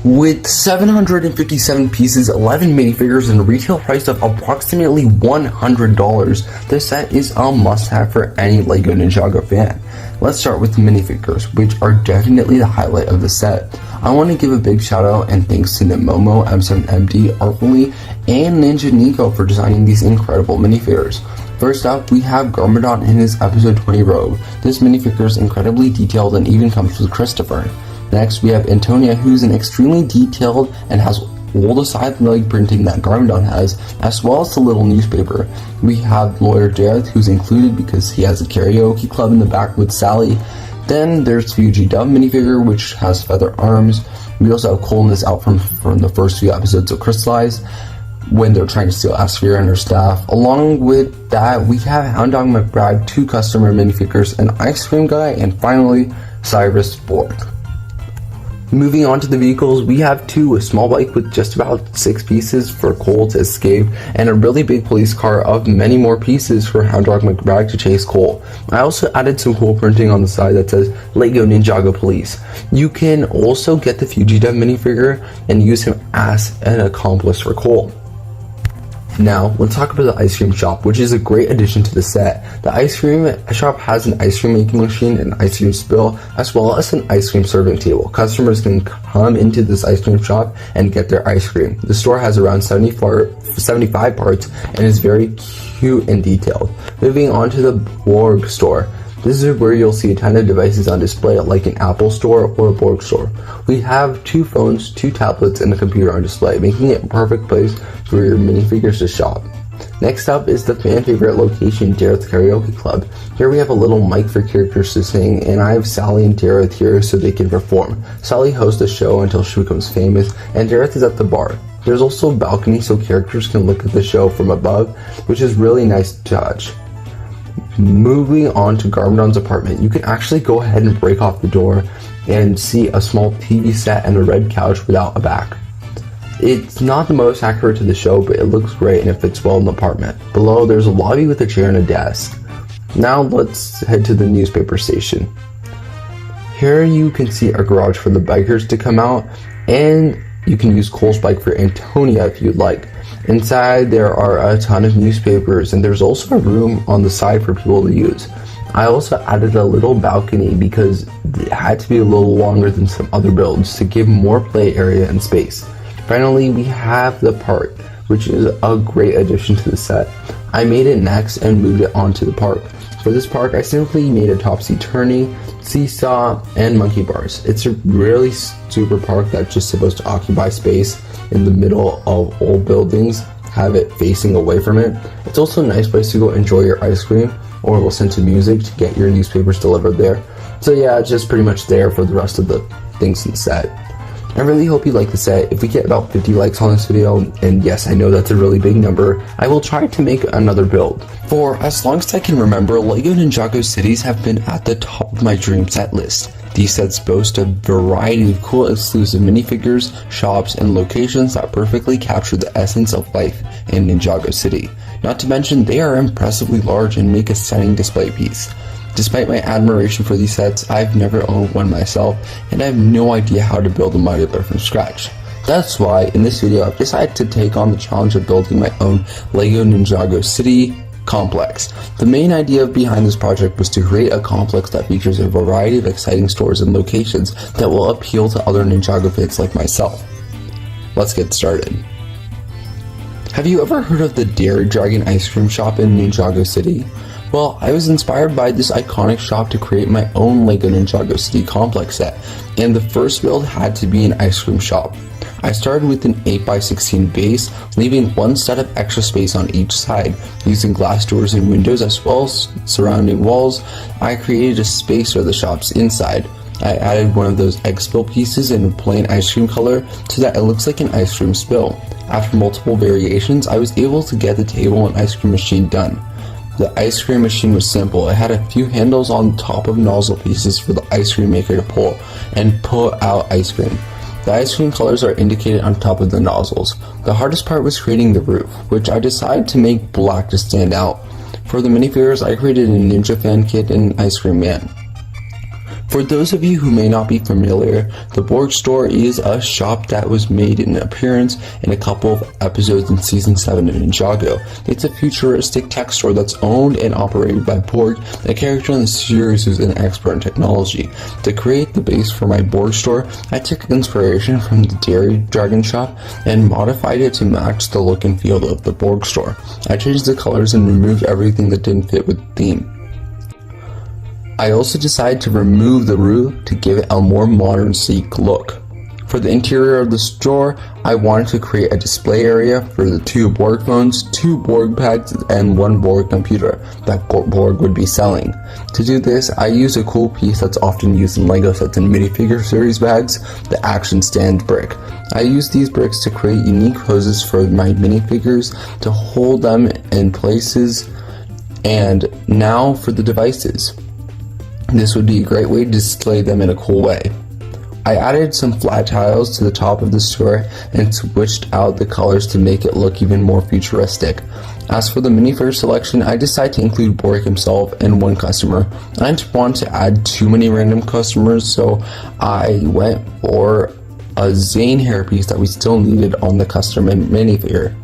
With 757 pieces, 11 minifigures, and a retail price of approximately $100, this set is a must-have for any LEGO Ninjago fan. Let's start with the minifigures, which are definitely the highlight of the set. I want to give a big shout out and thanks to Nemomo, M7MD, Artfvlly, and NinjaNiko for designing these incredible minifigures. First up, we have Garmadon in his episode 20 robe. This minifigure is incredibly detailed and even comes with Christopher. Next, we have Antonia, who's an extremely detailed and has all the side leg printing that Garmadon has, as well as the little newspaper. We have lawyer Dareth, who's included because he has a karaoke club in the back with Sally. Then there's Fuji Dove minifigure, which has feather arms. We also have Cole in this outfit from the first few episodes of Crystalized, when they're trying to steal Aspheera and her staff. Along with that, we have Hound Dog McBride, 2 customer minifigures, an ice cream guy, and finally, Cyrus Borg. Moving on to the vehicles, we have 2, a small bike with just about 6 pieces for Cole to escape, and a really big police car of many more pieces for Hound Dog McBride to chase Cole. I also added some cool printing on the side that says LEGO Ninjago Police. You can also get the Fuji Dove minifigure and use him as an accomplice for Cole. Now, let's talk about the ice cream shop, which is a great addition to the set. The ice cream shop has an ice cream making machine, an ice cream spill, as well as an ice cream serving table. Customers can come into this ice cream shop and get their ice cream. The store has around 75 parts and is very cute and detailed. Moving on to the Borg store. This is where you'll see a ton of devices on display like an Apple store or a Borg store. We have 2 phones, 2 tablets, and a computer on display, making it a perfect place for your minifigures to shop. Next up is the fan favorite location, Dareth Karaoke Club. Here we have a little mic for characters to sing, and I have Sally and Dareth here so they can perform. Sally hosts the show until she becomes famous, and Dareth is at the bar. There's also a balcony so characters can look at the show from above, which is really nice to touch. Moving on to Garmadon's apartment, you can actually go ahead and break off the door and see a small TV set and a red couch without a back. It's not the most accurate to the show, but it looks great and it fits well in the apartment. Below, there's a lobby with a chair and a desk. Now let's head to the newspaper station. Here you can see a garage for the bikers to come out, and you can use Cole's bike for Antonia if you'd like. Inside there are a ton of newspapers, and there's also a room on the side for people to use. I also added a little balcony because it had to be a little longer than some other builds to give more play area and space. Finally, we have the park, which is a great addition to the set. I made it next and moved it onto the park. For this park, I simply made a topsy-turvy, seesaw, and monkey bars. It's a really super park that's just supposed to occupy space in the middle of old buildings, have it facing away from it. It's also a nice place to go enjoy your ice cream or listen to music to get your newspapers delivered there. So yeah, it's just pretty much there for the rest of the things in the set. I really hope you like the set. If we get about 50 likes on this video, and yes, I know that's a really big number, I will try to make another build. For as long as I can remember, LEGO Ninjago cities have been at the top of my dream set list. These sets boast a variety of cool exclusive minifigures, shops, and locations that perfectly capture the essence of life in Ninjago City. Not to mention, they are impressively large and make a stunning display piece. Despite my admiration for these sets, I've never owned one myself, and I have no idea how to build a modular from scratch. That's why, in this video, I've decided to take on the challenge of building my own LEGO Ninjago City Complex. The main idea behind this project was to create a complex that features a variety of exciting stores and locations that will appeal to other Ninjago fans like myself. Let's get started. Have you ever heard of the Dairy Dragon ice cream shop in Ninjago City? Well, I was inspired by this iconic shop to create my own LEGO Ninjago City Complex set, and the first build had to be an ice cream shop. I started with an 8x16 base, leaving one set of extra space on each side. Using glass doors and windows as well as surrounding walls, I created a space for the shop's inside. I added one of those egg spill pieces in a plain ice cream color so that it looks like an ice cream spill. After multiple variations, I was able to get the table and ice cream machine done. The ice cream machine was simple. It had a few handles on top of nozzle pieces for the ice cream maker to pull and pull out ice cream. The ice cream colors are indicated on top of the nozzles. The hardest part was creating the roof, which I decided to make black to stand out. For the minifigures, I created a Ninja fan kit and an ice cream man. For those of you who may not be familiar, the Borg store is a shop that was made an appearance in a couple of episodes in Season 7 of Ninjago. It's a futuristic tech store that's owned and operated by Borg, a character in the series who's an expert in technology. To create the base for my Borg store, I took inspiration from the Dairy Dragon shop and modified it to match the look and feel of the Borg store. I changed the colors and removed everything that didn't fit with the theme. I also decided to remove the roof to give it a more modern, sleek look. For the interior of the store, I wanted to create a display area for the 2 Borg phones, 2 Borg pads, and 1 Borg computer that Borg would be selling. To do this, I used a cool piece that's often used in LEGO sets and minifigure series bags, the action stand brick. I used these bricks to create unique poses for my minifigures to hold them in places. And now for the devices. This would be a great way to display them in a cool way. I added some flat tiles to the top of the store and switched out the colors to make it look even more futuristic. As for the minifigure selection, I decided to include Borg himself and 1 customer. I didn't want to add too many random customers, so I went for a Zane hairpiece that we still needed on the customer minifigure.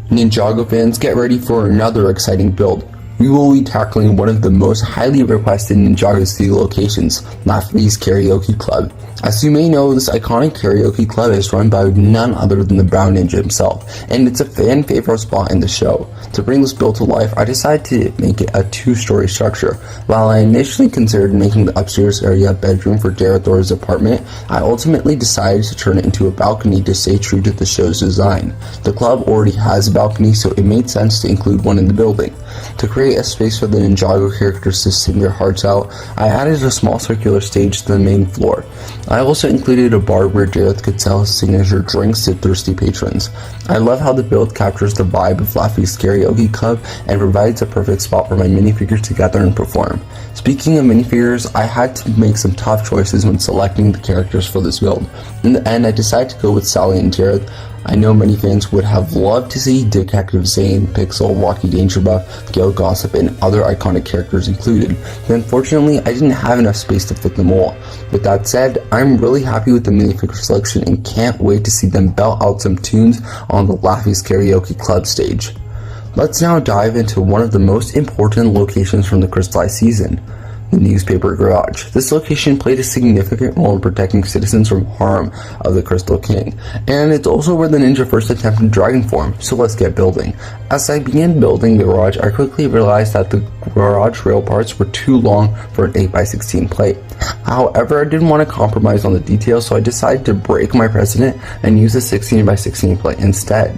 Ninjago fans, get ready for another exciting build. We will be tackling one of the most highly requested Ninjago City locations, Artfvlly's Karaoke Club. As you may know, this iconic karaoke club is run by none other than the Brown Ninja himself, and it's a fan favorite spot in the show. To bring this build to life, I decided to make it a 2-story structure. While I initially considered making the upstairs area a bedroom for Dareth or his apartment, I ultimately decided to turn it into a balcony to stay true to the show's design. The club already has a balcony, so it made sense to include one in the building. To create a space for the Ninjago characters to sing their hearts out, I added a small circular stage to the main floor. I also included a bar where Dareth could sell his signature drinks to thirsty patrons. I love how the build captures the vibe of Artfvlly's Karaoke Club and provides a perfect spot for my minifigures to gather and perform. Speaking of minifigures, I had to make some tough choices when selecting the characters for this build. In the end, I decided to go with Sally and Dareth. I know many fans would have loved to see Detective Zane, Pixel, Rocky Dangerbuff, Gail Gossip, and other iconic characters included, but unfortunately I didn't have enough space to fit them all. With that said, I'm really happy with the minifigure selection and can't wait to see them belt out some tunes on the Artfvlly's Karaoke Club stage. Let's now dive into one of the most important locations from the Crystalized season, the newspaper garage. This location played a significant role in protecting citizens from harm of the Crystal King, and it's also where the ninja first attempted dragon form, so let's get building. As I began building the garage, I quickly realized that the garage rail parts were too long for an 8x16 plate. However, I didn't want to compromise on the details, so I decided to break my precedent and use a 16x16 plate instead.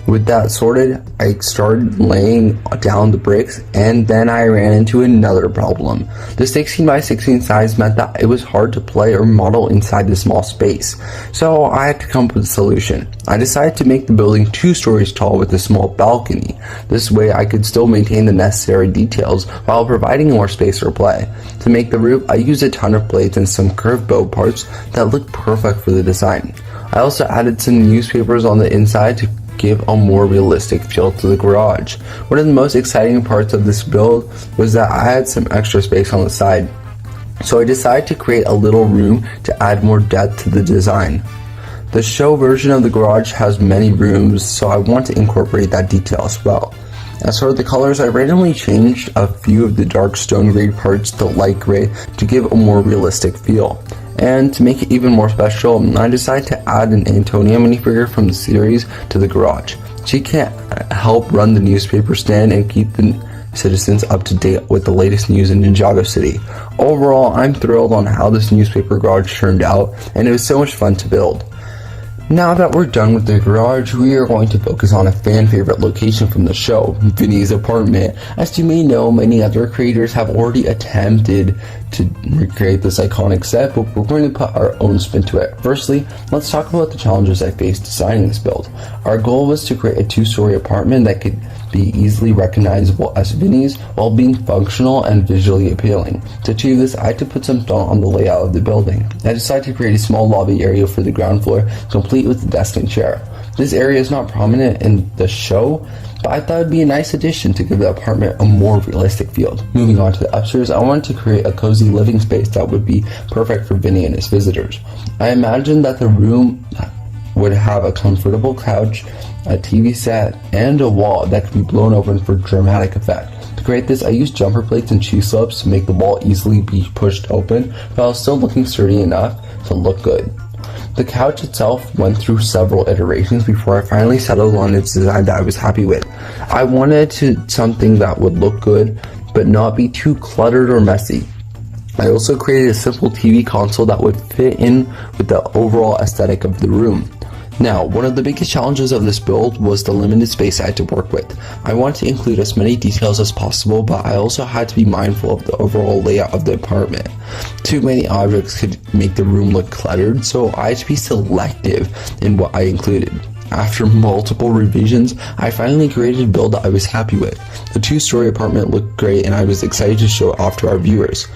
With that sorted, I started laying down the bricks, and then I ran into another problem. The 16x16 size meant that it was hard to play or model inside the small space, so I had to come up with a solution. I decided to make the building 2 stories tall with a small balcony. This way I could still maintain the necessary details while providing more space for play. To make the roof, I used a ton of blades and some curved bow parts that looked perfect for the design. I also added some newspapers on the inside to give a more realistic feel to the garage. One of the most exciting parts of this build was that I had some extra space on the side, so I decided to create a little room to add more depth to the design. The show version of the garage has many rooms, so I want to incorporate that detail as well. As for the colors, I randomly changed a few of the dark stone gray parts to light gray to give a more realistic feel. And to make it even more special, I decided to add an Antonia minifigure from the series to the garage. She can help run the newspaper stand and keep the citizens up to date with the latest news in Ninjago City. Overall, I'm thrilled on how this newspaper garage turned out, and it was so much fun to build. Now that we're done with the garage, we are going to focus on a fan favorite location from the show, Vinny's apartment. As you may know, many other creators have already attempted to recreate this iconic set, but we're going to put our own spin to it. Firstly, let's talk about the challenges I faced designing this build. Our goal was to create a 2-story apartment that could be easily recognizable as Vinny's while being functional and visually appealing. To achieve this, I had to put some thought on the layout of the building. I decided to create a small lobby area for the ground floor, complete with a desk and chair. This area is not prominent in the show, but I thought it'd be a nice addition to give the apartment a more realistic feel. Moving on to the upstairs, I wanted to create a cozy living space that would be perfect for Vinny and his visitors. I imagined that the room would have a comfortable couch, a TV set, and a wall that could be blown open for dramatic effect. To create this, I used jumper plates and cheese slopes to make the wall easily be pushed open, while still looking sturdy enough to look good. The couch itself went through several iterations before I finally settled on its design that I was happy with. I wanted something that would look good, but not be too cluttered or messy. I also created a simple TV console that would fit in with the overall aesthetic of the room. Now, one of the biggest challenges of this build was the limited space I had to work with. I wanted to include as many details as possible, but I also had to be mindful of the overall layout of the apartment. Too many objects could make the room look cluttered, so I had to be selective in what I included. After multiple revisions, I finally created a build that I was happy with. The 2-story apartment looked great and I was excited to show it off to our viewers.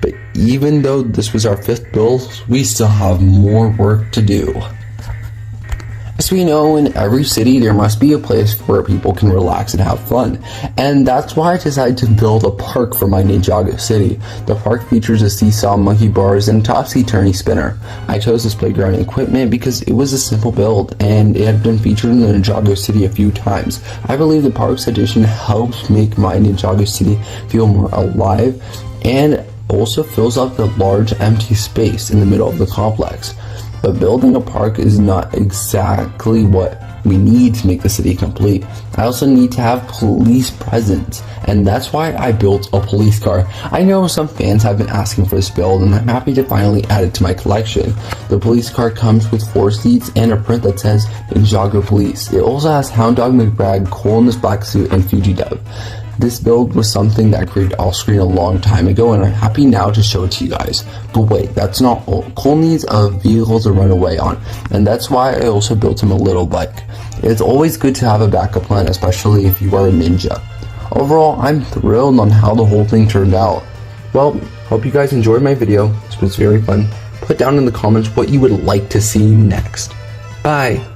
But even though this was our 5th build, we still have more work to do. As we know, in every city there must be a place where people can relax and have fun, and that's why I decided to build a park for my Ninjago City. The park features a seesaw, monkey bars, and topsy-turvy spinner. I chose this playground equipment because it was a simple build, and it had been featured in the Ninjago City a few times. I believe the parks addition helps make my Ninjago City feel more alive, and also fills up the large empty space in the middle of the complex. But building a park is not exactly what we need to make the city complete. I also need to have police presence, and that's why I built a police car. I know some fans have been asking for this build, and I'm happy to finally add it to my collection. The police car comes with 4 seats and a print that says Ninjago Police. It also has Hound Dog McBride, Cole in his black suit, and Fuji Dove. This build was something that I created Austrian a long time ago, and I'm happy now to show it to you guys. But wait, that's not all. Cole needs a vehicle to run away on, and that's why I also built him a little bike. It's always good to have a backup plan, especially if you are a ninja. Overall, I'm thrilled on how the whole thing turned out. Well, hope you guys enjoyed my video. This was very fun. Put down in the comments what you would like to see next. Bye!